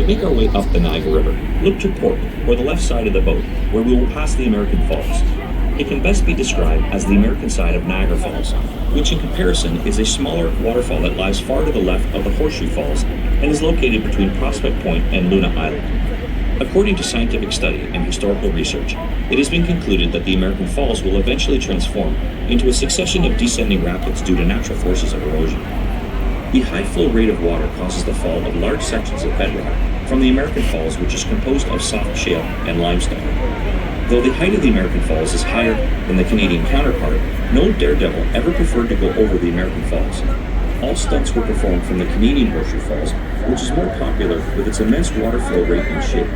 we make our way up the Niagara River, look to port, or the left side of the boat, where we will pass the American Falls. It can best be described as the American side of Niagara Falls, which in comparison is a smaller waterfall that lies far to the left of the Horseshoe Falls and is located between Prospect Point and Luna Island. According to scientific study and historical research, it has been concluded that the American Falls will eventually transform into a succession of descending rapids due to natural forces of erosion. The high flow rate of water causes the fall of large sections of bedrock from the American Falls, which is composed of soft shale and limestone. Though the height of the American Falls is higher than the Canadian counterpart, no daredevil ever preferred to go over the American Falls. All stunts were performed from the Canadian Horseshoe Falls, which is more popular with its immense water flow rate and shape.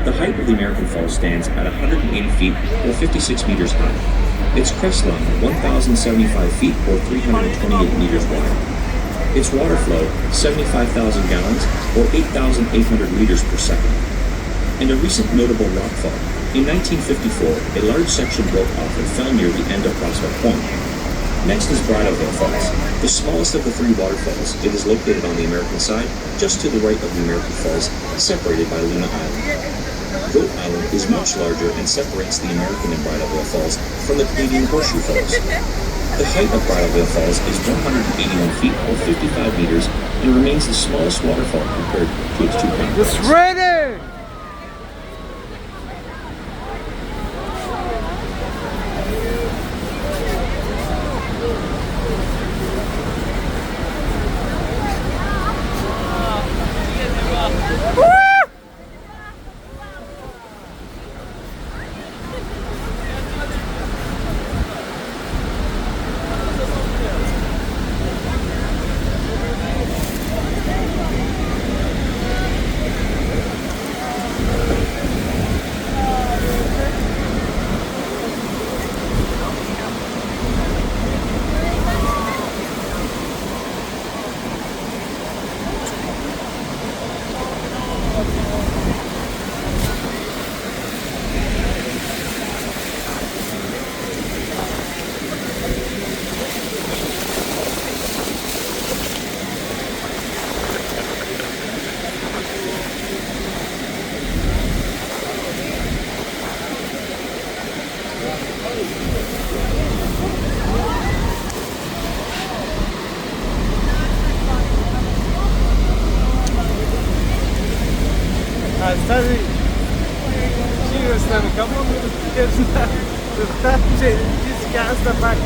The height of the American Falls stands at 180 feet or 56 meters high. Its crest line 1,075 feet or 328 meters wide. Its water flow, 75,000 gallons or 8,800 liters per second. And a recent notable rockfall. In 1954, a large section broke off and fell near the end of Prospect Point. Next is Bridalveil Falls, the smallest of the three waterfalls. It is located on the American side, just to the right of the American Falls, separated by Luna Island. Goat Island is much larger and separates the American and Bridalveil Falls from the Canadian Horseshoe Falls. The height of Bridalveil Falls is 181 feet or 55 meters and remains the smallest waterfall compared to its two counterparts. It's ready! Study. Seriously, come on with the kids. Just gas the back.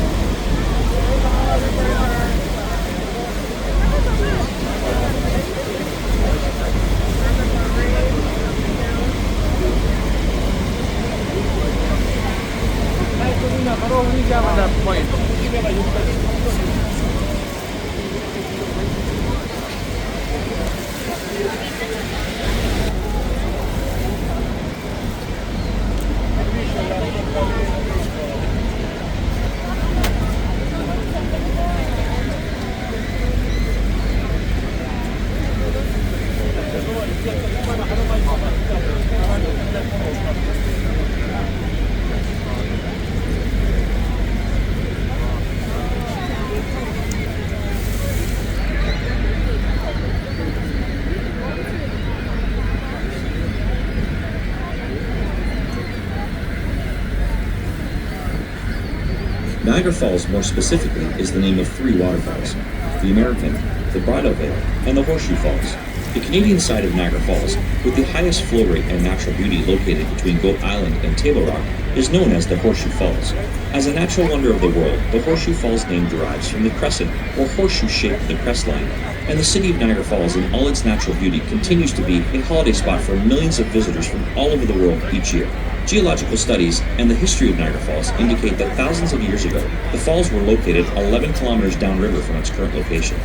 Niagara Falls, more specifically, is the name of three waterfalls: the American, the Bridalveil, and the Horseshoe Falls. The Canadian side of Niagara Falls, with the highest flow rate and natural beauty located between Goat Island and Table Rock, is known as the Horseshoe Falls. As a natural wonder of the world, the Horseshoe Falls name derives from the crescent or horseshoe shape of the crest line, and the city of Niagara Falls in all its natural beauty continues to be a holiday spot for millions of visitors from all over the world each year. Geological studies and the history of Niagara Falls indicate that thousands of years ago, the falls were located 11 kilometers downriver from its current location.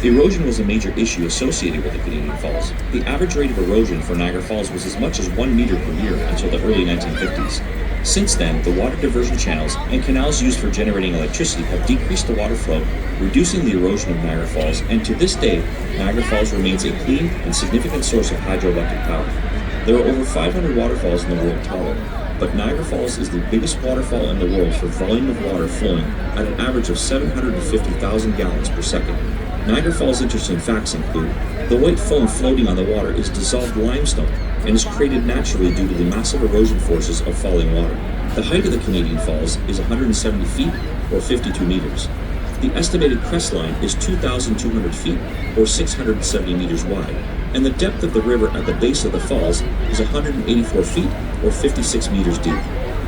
Erosion was a major issue associated with the Canadian Falls. The average rate of erosion for Niagara Falls was as much as 1 meter per year until the early 1950s. Since then, the water diversion channels and canals used for generating electricity have decreased the water flow, reducing the erosion of Niagara Falls, and to this day, Niagara Falls remains a clean and significant source of hydroelectric power. There are over 500 waterfalls in the world total. but Niagara Falls is the biggest waterfall in the world for volume of water flowing at an average of 750,000 gallons per second. Niagara Falls' interesting facts include the white foam floating on the water is dissolved limestone and is created naturally due to the massive erosion forces of falling water. The height of the Canadian Falls is 170 feet or 52 meters. The estimated crest line is 2,200 feet or 670 meters wide, and the depth of the river at the base of the falls is 184 feet or 56 meters deep.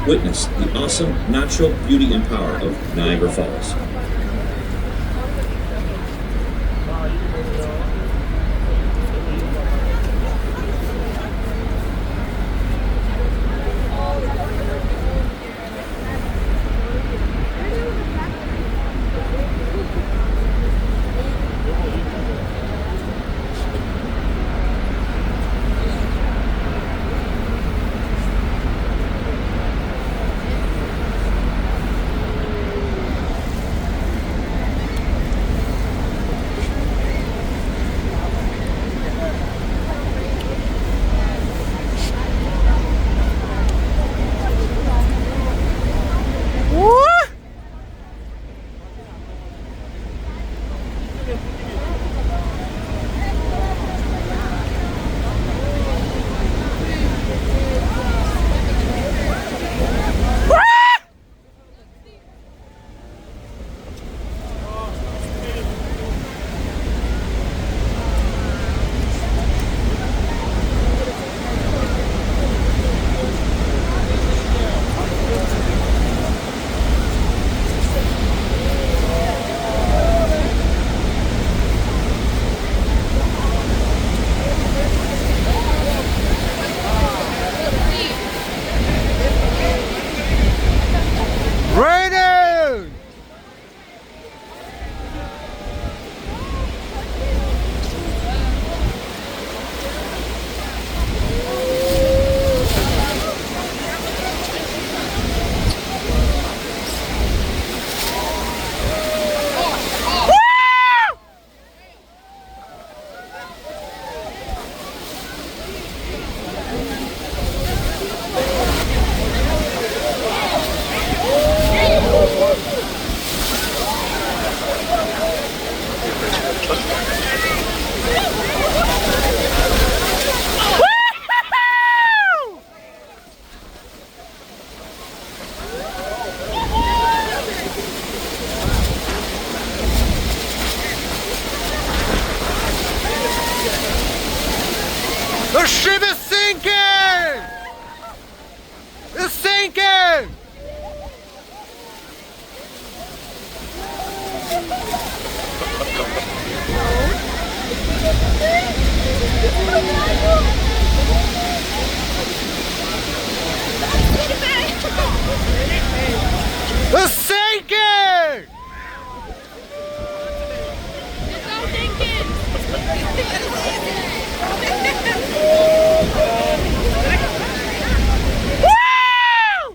Witness the awesome natural beauty and power of Niagara Falls. The ship is sinking! It's sinking! It's sinking! It's all sinking! Woo!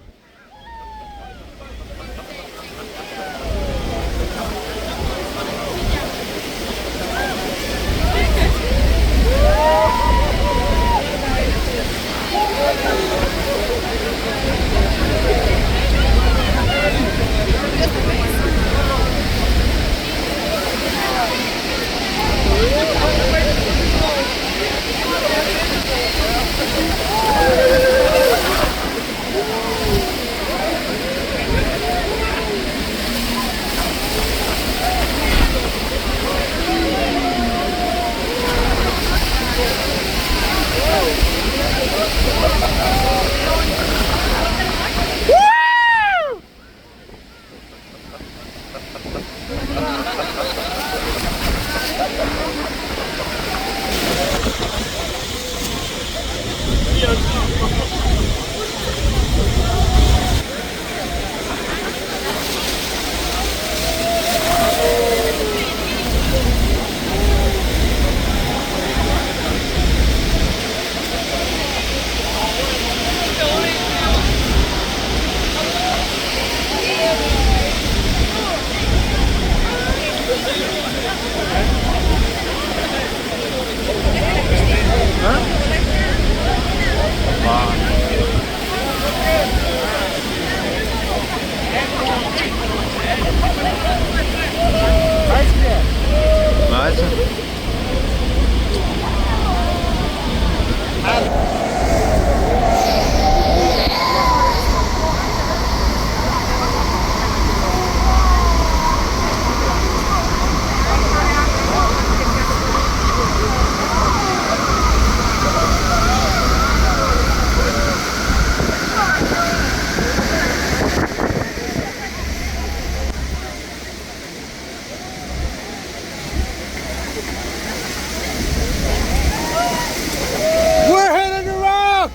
We're hitting the rock!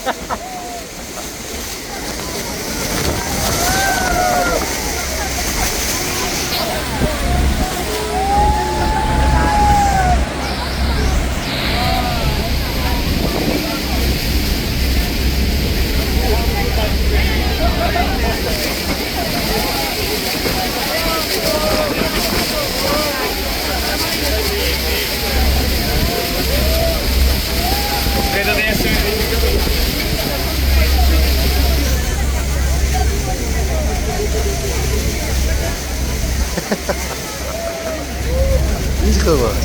Woohoo! Niet gewoon.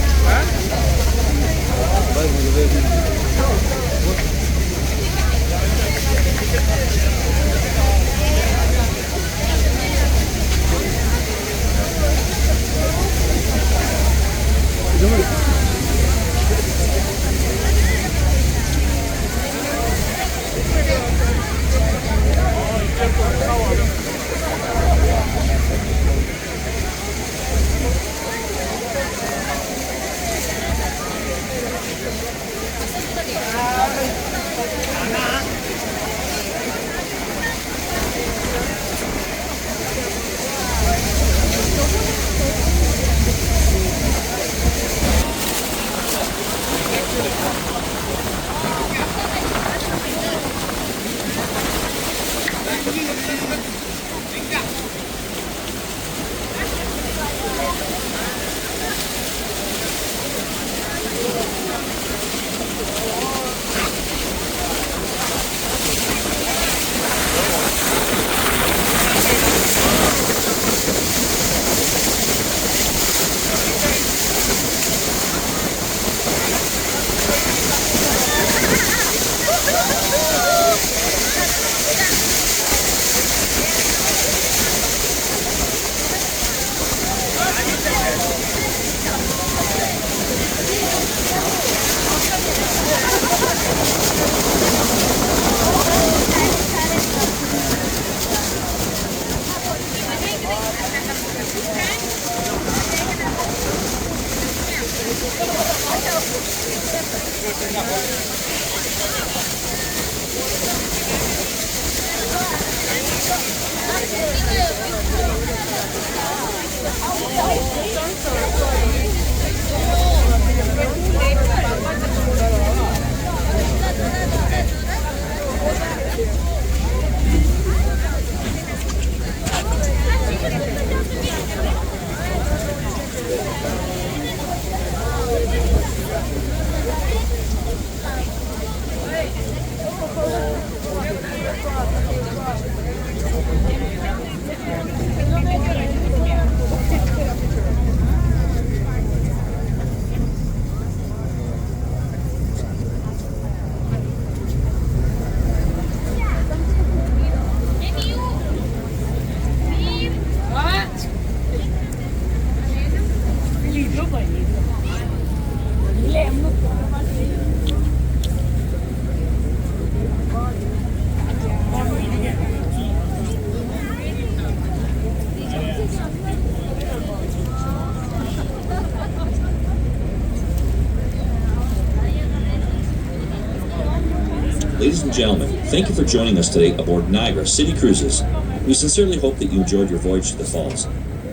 Ladies and gentlemen, thank you for joining us today aboard Niagara City Cruises. We sincerely hope that you enjoyed your voyage to the falls.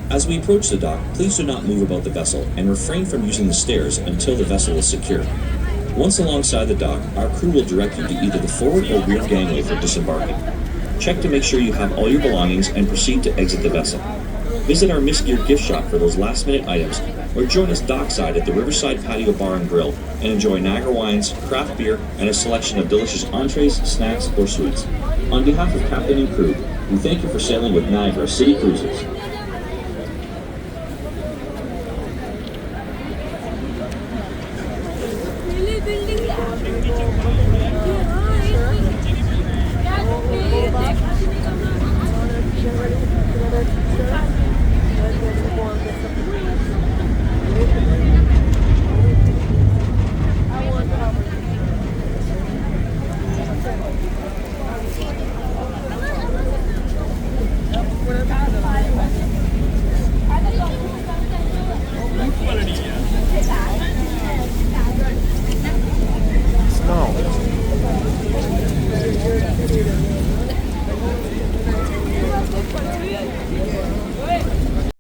As we approach the dock, please do not move about the vessel and refrain from using the stairs until the vessel is secure. Once alongside the dock, our crew will direct you to either the forward or rear gangway for disembarking. Check to make sure you have all your belongings and proceed to exit the vessel. Visit our Miss Gear gift shop for those last-minute items or join us dockside at the Riverside Patio Bar and Grill and enjoy Niagara wines, craft beer, and a selection of delicious entrees, snacks, or sweets. On behalf of captain and crew, we thank you for sailing with Niagara City Cruises. Yeah,